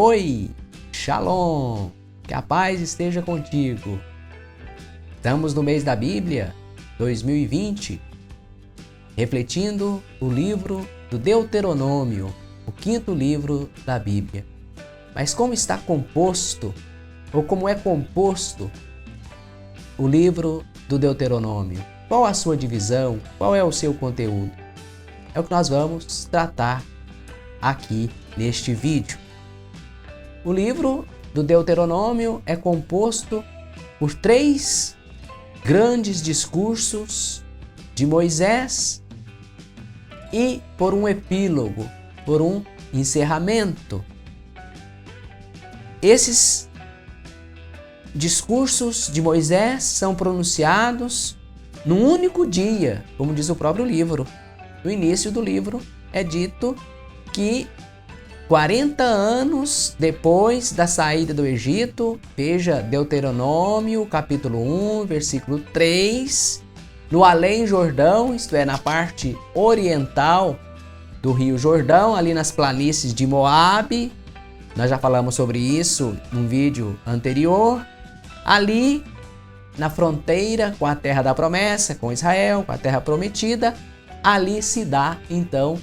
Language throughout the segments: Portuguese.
Oi, Shalom, que a paz esteja contigo. Estamos no mês da Bíblia 2020, refletindo o livro do Deuteronômio, o quinto livro da Bíblia. Mas como está composto, ou como é composto o livro do Deuteronômio? Qual a sua divisão? Qual é o seu conteúdo? É o que nós vamos tratar aqui neste vídeo. O livro do Deuteronômio é composto por 3 grandes discursos de Moisés e por um epílogo, por um encerramento. Esses discursos de Moisés são pronunciados num único dia, como diz o próprio livro. No início do livro é dito que 40 anos depois da saída do Egito, veja Deuteronômio, capítulo 1, versículo 3, no Além Jordão, isto é, na parte oriental do Rio Jordão, ali nas planícies de Moabe, nós já falamos sobre isso num vídeo anterior, ali na fronteira com a terra da promessa, com Israel, com a terra prometida, ali se dá então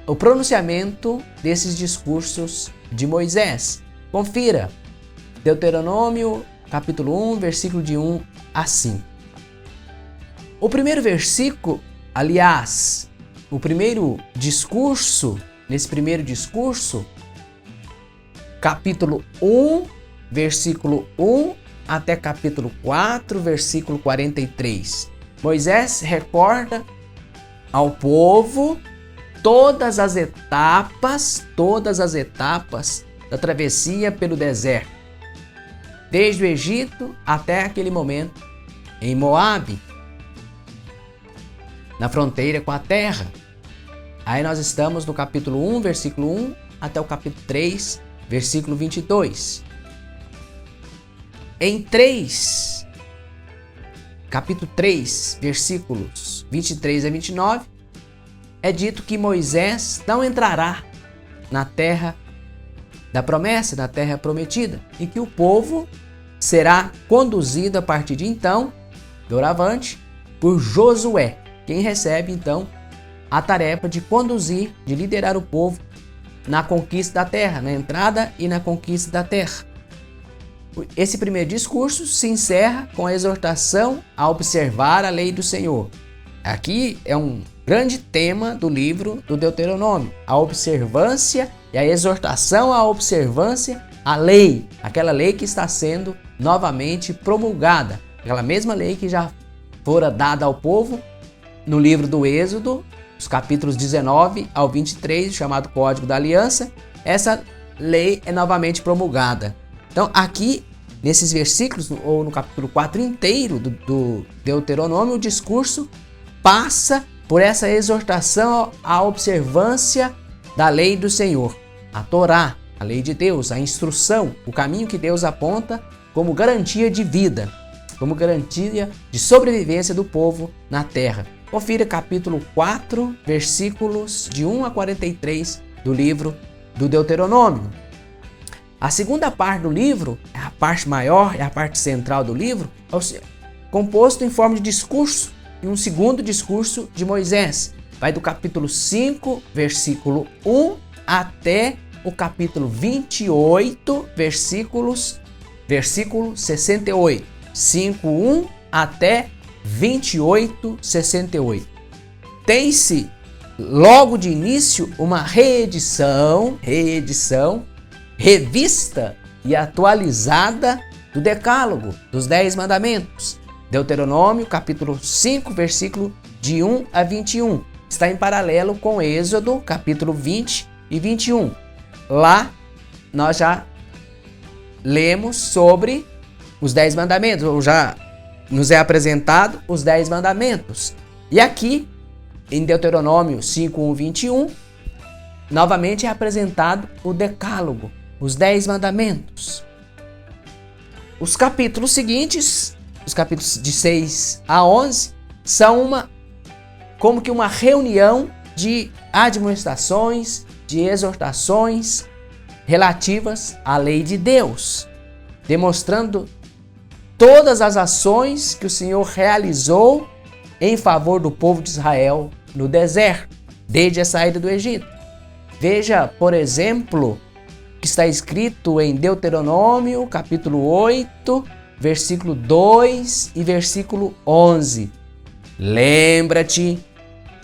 o pronunciamento desses discursos de Moisés. Confira, Deuteronômio, capítulo 1, versículo de 1 a 5. O primeiro versículo, aliás, o primeiro discurso, nesse primeiro discurso, capítulo 1, versículo 1 até capítulo 4, versículo 43. Moisés recorda ao povo todas as etapas da travessia pelo deserto, desde o Egito até aquele momento em Moabe, na fronteira com a terra. Aí nós estamos no capítulo 1, versículo 1 até o capítulo 3, versículo 22. Em capítulo 3, versículos 23 a 29, é dito que Moisés não entrará na terra da promessa, na terra prometida, e que o povo será conduzido a partir de então, doravante, por Josué, quem recebe então a tarefa de conduzir, de liderar o povo na conquista da terra, na entrada e na conquista da terra. Esse primeiro discurso se encerra com a exortação a observar a lei do Senhor. Aqui é um grande tema do livro do Deuteronômio, a observância e a exortação à observância à lei, aquela lei que está sendo novamente promulgada, aquela mesma lei que já fora dada ao povo no livro do Êxodo, os capítulos 19 ao 23, chamado Código da Aliança. Essa lei é novamente promulgada. Então aqui, nesses versículos, ou no capítulo 4 inteiro do Deuteronômio, o discurso passa por essa exortação à observância da lei do Senhor, a Torá, a lei de Deus, a instrução, o caminho que Deus aponta como garantia de vida, como garantia de sobrevivência do povo na terra. Confira capítulo 4, versículos de 1 a 43 do livro do Deuteronômio. A segunda parte do livro, é a parte maior, é a parte central do livro, é composto em forma de discurso, e um segundo discurso de Moisés. Vai do capítulo 5, versículo 1 até o capítulo 28, versículo 68. 5, 1 até 28, 68. Tem-se logo de início uma reedição, revista e atualizada do Decálogo, dos 10 mandamentos. Deuteronômio, capítulo 5, versículo de 1 a 21. Está em paralelo com Êxodo, capítulo 20 e 21. Lá, nós já lemos sobre os 10 mandamentos, ou já nos é apresentado os 10 mandamentos. E aqui, em Deuteronômio 5, 1, 21, novamente é apresentado o Decálogo, os 10 mandamentos. Os capítulos seguintes, os capítulos de 6 a 11, são como que uma reunião de admoestações, de exortações relativas à lei de Deus, demonstrando todas as ações que o Senhor realizou em favor do povo de Israel no deserto, desde a saída do Egito. Veja, por exemplo, o que está escrito em Deuteronômio, capítulo 8, versículo 2 e versículo 11. Lembra-te,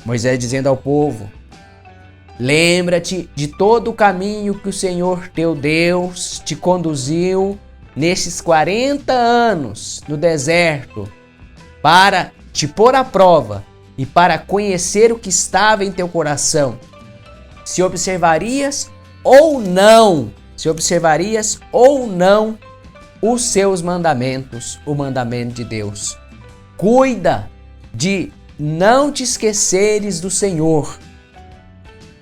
Moisés dizendo ao povo, lembra-te de todo o caminho que o Senhor teu Deus te conduziu nestes 40 anos no deserto, para te pôr à prova e para conhecer o que estava em teu coração, se observarias ou não os seus mandamentos, o mandamento de Deus. Cuida de não te esqueceres do Senhor,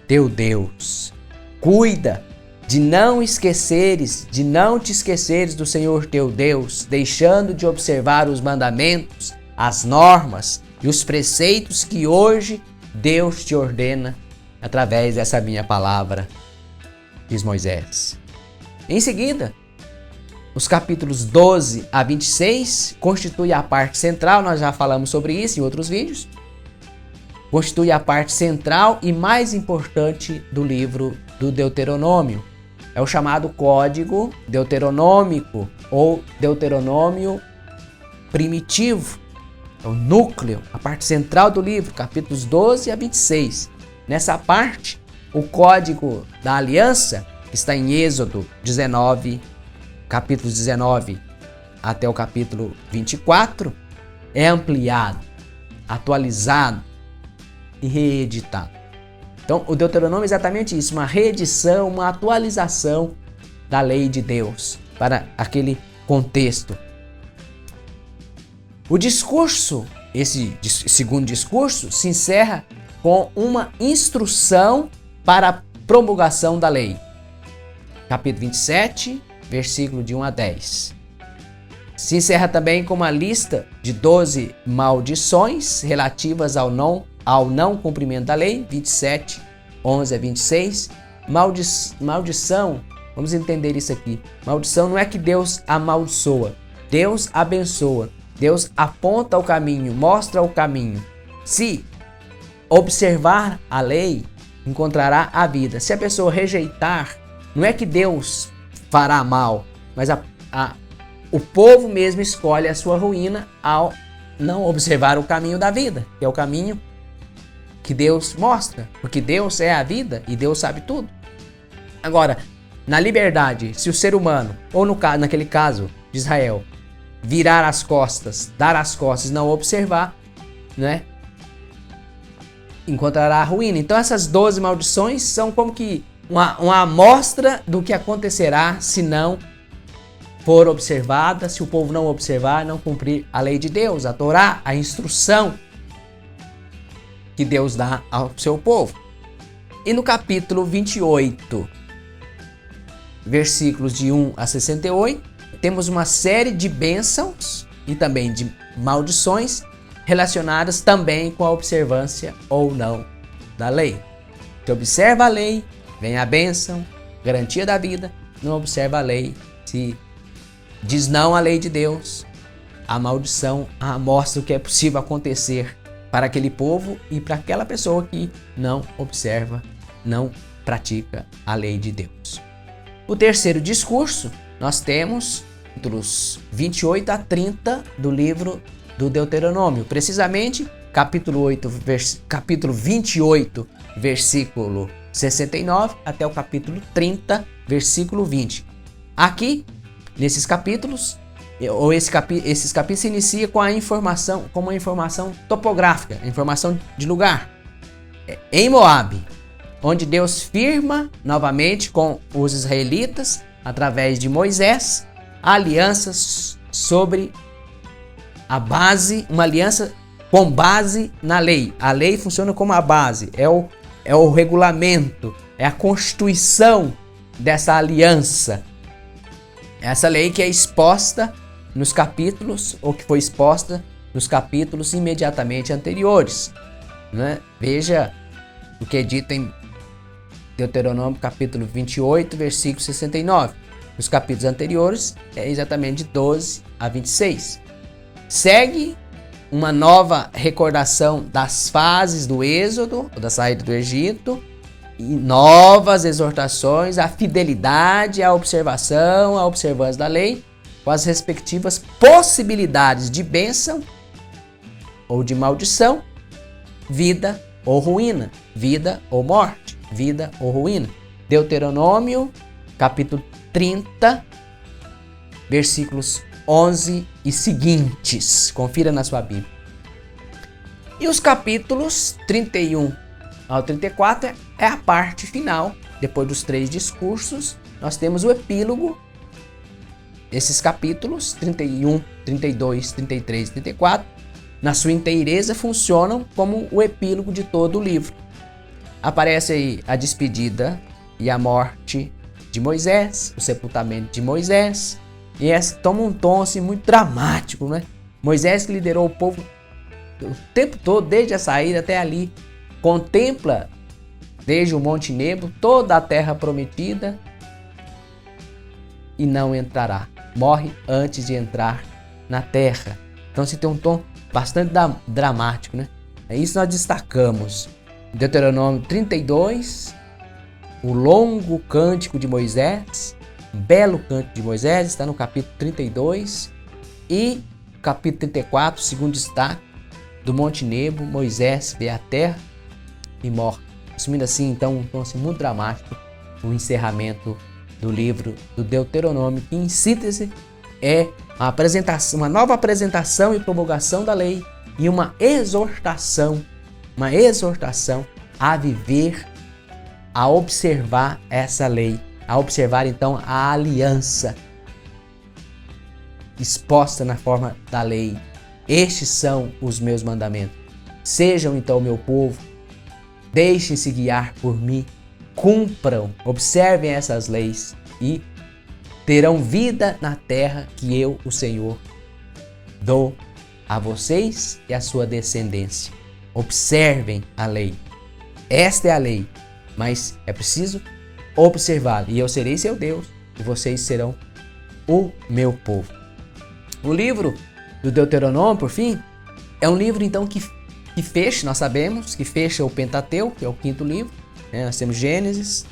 teu Deus. Cuida de não te esqueceres do Senhor teu Deus, deixando de observar os mandamentos, as normas e os preceitos que hoje Deus te ordena através dessa minha palavra, diz Moisés. Em seguida, os capítulos 12 a 26 constituem a parte central, nós já falamos sobre isso em outros vídeos, constitui a parte central e mais importante do livro do Deuteronômio. É o chamado Código Deuteronômico ou Deuteronômio Primitivo. É o núcleo, a parte central do livro, capítulos 12 a 26. Nessa parte, o Código da Aliança, que está em Êxodo 19, capítulos 19 até o capítulo 24, é ampliado, atualizado e reeditado. Então, o Deuteronômio é exatamente isso, uma reedição, uma atualização da lei de Deus para aquele contexto. O discurso, esse segundo discurso, se encerra com uma instrução para a promulgação da lei. Capítulo 27, versículo de 1 a 10. Se encerra também com uma lista de 12 maldições relativas ao não cumprimento da lei, 27, 11 a 26. Maldição, vamos entender isso aqui. Maldição não é que Deus amaldiçoa, Deus abençoa. Deus aponta o caminho, mostra o caminho. Se observar a lei, encontrará a vida. Se a pessoa rejeitar, não é que Deus fará mal, mas o povo mesmo escolhe a sua ruína ao não observar o caminho da vida, que é o caminho que Deus mostra, porque Deus é a vida e Deus sabe tudo. Agora, na liberdade, se o ser humano, ou naquele caso de Israel, virar as costas, dar as costas e não observar, né, encontrará a ruína. Então essas 12 maldições são como que uma amostra do que acontecerá se não for observada, se o povo não observar, não cumprir a lei de Deus, a Torá, a instrução que Deus dá ao seu povo. E no capítulo 28, versículos de 1 a 68, temos uma série de bênçãos e também de maldições relacionadas também com a observância ou não da lei. Se observa a lei, vem a bênção, garantia da vida. Não observa a lei, se diz não à lei de Deus, a maldição mostra o que é possível acontecer para aquele povo e para aquela pessoa que não observa, não pratica a lei de Deus. O terceiro discurso, nós temos capítulos 28 a 30 do livro do Deuteronômio, precisamente capítulo 28, versículo 69 até o capítulo 30, versículo 20. Aqui, nesses capítulos, esses capítulos se iniciam com uma informação topográfica, informação de lugar. Em Moabe, onde Deus firma novamente com os israelitas, através de Moisés, alianças sobre a base, uma aliança com base na lei. A lei funciona como a base, é o regulamento, é a constituição dessa aliança. Essa lei que é exposta nos capítulos, ou que foi exposta nos capítulos imediatamente anteriores, né? Veja o que é dito em Deuteronômio capítulo 28, versículo 69. Os capítulos anteriores é exatamente de 12 a 26. Segue uma nova recordação das fases do êxodo, da saída do Egito, e novas exortações à fidelidade, à observação, à observância da lei, com as respectivas possibilidades de bênção ou de maldição, vida ou ruína, vida ou morte, vida ou ruína. Deuteronômio, capítulo 30, versículos 11 e seguintes. Confira na sua Bíblia. E os capítulos 31 ao 34 é a parte final. Depois dos 3 discursos, nós temos o epílogo. Esses capítulos, 31, 32, 33 e 34, na sua inteireza funcionam como o epílogo de todo o livro. Aparece aí a despedida e a morte de Moisés, o sepultamento de Moisés, e essa toma um tom assim muito dramático, né? Moisés, que liderou o povo o tempo todo, desde a saída até ali, contempla desde o Monte Nebo toda a terra prometida e não entrará. Morre antes de entrar na terra. Então se tem um tom bastante dramático, né? É isso que nós destacamos. Deuteronômio 32, o longo cântico de Moisés, um belo cântico de Moisés, está no capítulo 32, e capítulo 34, segundo destaque, do Monte Nebo, Moisés vê a terra e morre. Assumindo assim, então, um tom assim, muito dramático, o encerramento do livro do Deuteronômio, que em síntese é uma nova apresentação e promulgação da lei e uma exortação a viver, a observar essa lei, a observar então a aliança exposta na forma da lei. Estes são os meus mandamentos. Sejam então meu povo, deixem-se guiar por mim, cumpram, observem essas leis e terão vida na terra que eu, o Senhor, dou a vocês e a sua descendência. Observem a lei. Esta é a lei, mas é preciso observá-la. E eu serei seu Deus e vocês serão o meu povo. O livro do Deuteronômio, por fim, é um livro então que fecha, nós sabemos, que fecha o Pentateuco, que é o 5º livro. Né? Nós temos Gênesis,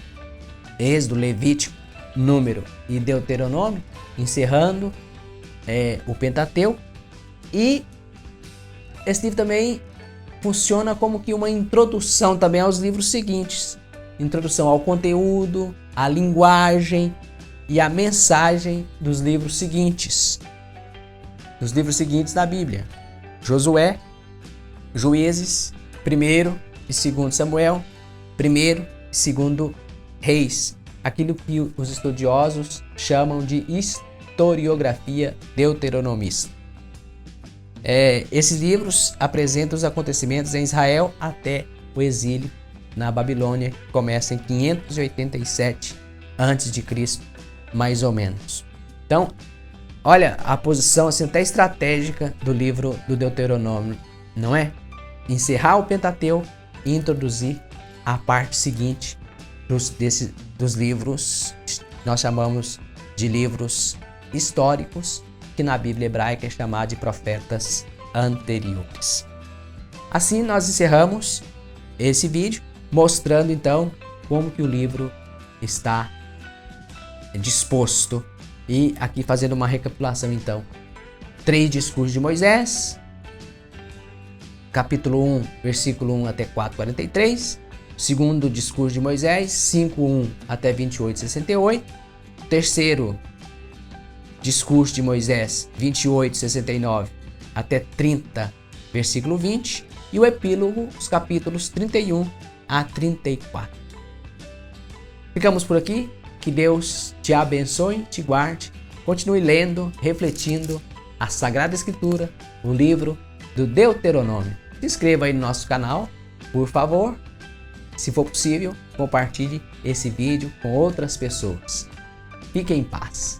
Êxodo, Levítico, Número e Deuteronômio, encerrando o Pentateuco. E esse livro também funciona como que uma introdução também aos livros seguintes. Introdução ao conteúdo, à linguagem e à mensagem dos livros seguintes. Dos livros seguintes da Bíblia. Josué, Juízes, 1º e 2º Samuel, 1º e 2º Reis. Aquilo que os estudiosos chamam de historiografia deuteronomista. Esses livros apresentam os acontecimentos em Israel até o exílio na Babilônia, que começa em 587 a.C., mais ou menos. Então, olha a posição assim, até estratégica do livro do Deuteronômio, não é? Encerrar o Pentateuco e introduzir a parte seguinte dos livros, nós chamamos de livros históricos, que na Bíblia hebraica é chamado de profetas anteriores. Assim nós encerramos esse vídeo, mostrando então como que o livro está disposto. E aqui fazendo uma recapitulação então. 3 discursos de Moisés, capítulo 1, versículo 1 até 4:43. Segundo discurso de Moisés, 5:1 até 28:68. Terceiro discurso de Moisés, 28:69 até 30, versículo 20. E o epílogo, os capítulos 31 a 34. Ficamos por aqui. Que Deus te abençoe, te guarde. Continue lendo, refletindo a Sagrada Escritura, o livro do Deuteronômio. Se inscreva aí no nosso canal, por favor. Se for possível, compartilhe esse vídeo com outras pessoas. Fique em paz.